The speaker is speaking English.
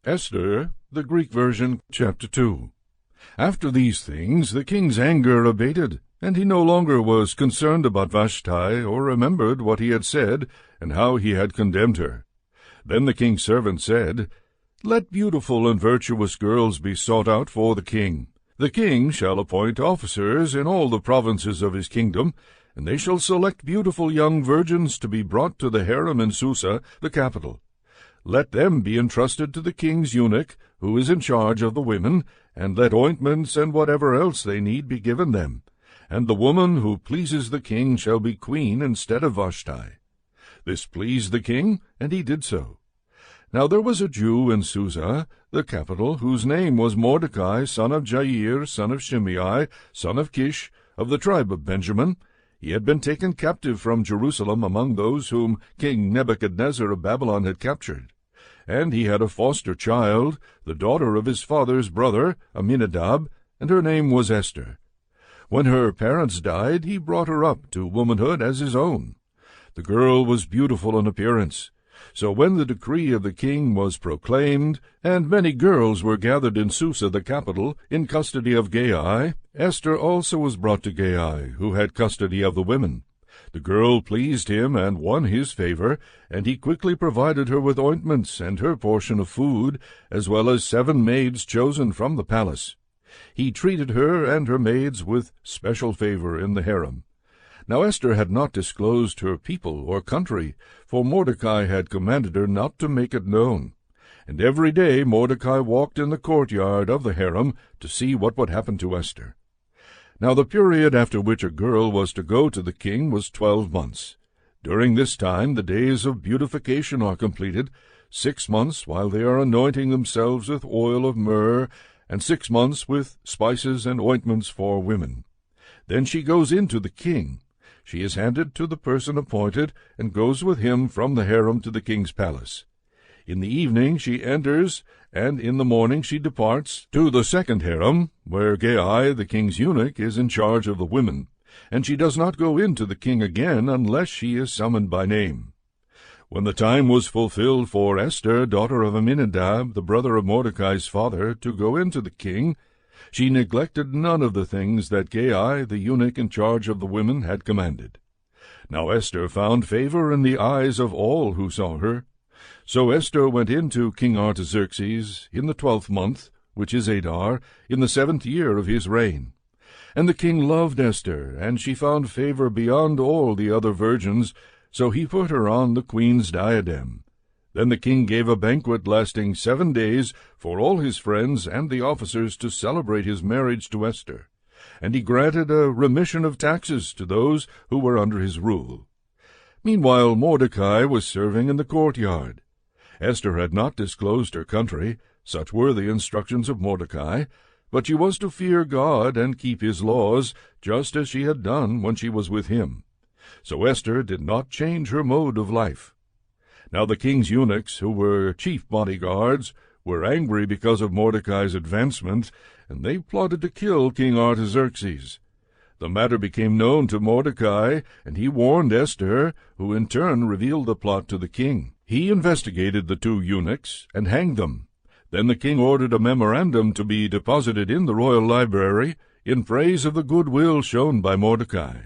Esther, the Greek version, chapter 2. After these things the king's anger abated, and he no longer was concerned about Vashti, or remembered what he had said, and how he had condemned her. Then the king's servant said, Let beautiful and virtuous girls be sought out for the king. The king shall appoint officers in all the provinces of his kingdom, and they shall select beautiful young virgins to be brought to the harem in Susa, the capital. Let them be entrusted to the king's eunuch, who is in charge of the women, and let ointments and whatever else they need be given them. And the woman who pleases the king shall be queen instead of Vashti. This pleased the king, and he did so. Now there was a Jew in Susa, the capital, whose name was Mordecai, son of Jair, son of Shimei, son of Kish, of the tribe of Benjamin. He had been taken captive from Jerusalem among those whom King Nebuchadnezzar of Babylon had captured. And he had a foster child, the daughter of his father's brother, Aminadab, and her name was Esther. When her parents died, he brought her up to womanhood as his own. The girl was beautiful in appearance. So when the decree of the king was proclaimed, and many girls were gathered in Susa the capital, in custody of Gai, Esther also was brought to Gai, who had custody of the women. The girl pleased him and won his favor, and he quickly provided her with ointments and her portion of food, as well as 7 maids chosen from the palace. He treated her and her maids with special favor in the harem. Now Esther had not disclosed her people or country, for Mordecai had commanded her not to make it known. And every day Mordecai walked in the courtyard of the harem to see what would happen to Esther. Now the period after which a girl was to go to the king was 12 months. During this time the days of beautification are completed, 6 months while they are anointing themselves with oil of myrrh, and 6 months with spices and ointments for women. Then she goes in to the king. She is handed to the person appointed, and goes with him from the harem to the king's palace. In the evening she enters, and in the morning she departs to the second harem, where Gai, the king's eunuch, is in charge of the women, and she does not go in to the king again unless she is summoned by name. When the time was fulfilled for Esther, daughter of Aminadab, the brother of Mordecai's father, to go in to the king, she neglected none of the things that Gai, the eunuch in charge of the women, had commanded. Now Esther found favor in the eyes of all who saw her. So Esther went in to King Artaxerxes in the 12th month, which is Adar, in the 7th year of his reign. And the king loved Esther, and she found favor beyond all the other virgins, so he put her on the queen's diadem. Then the king gave a banquet lasting 7 days for all his friends and the officers to celebrate his marriage to Esther, and he granted a remission of taxes to those who were under his rule. Meanwhile Mordecai was serving in the courtyard. Esther had not disclosed her country, such were the instructions of Mordecai, but she was to fear God and keep his laws, just as she had done when she was with him. So Esther did not change her mode of life. Now the king's eunuchs, who were chief bodyguards, were angry because of Mordecai's advancement, and they plotted to kill King Artaxerxes. The matter became known to Mordecai, and he warned Esther, who in turn revealed the plot to the king. He investigated the 2 eunuchs and hanged them. Then the king ordered a memorandum to be deposited in the royal library in praise of the good will shown by Mordecai.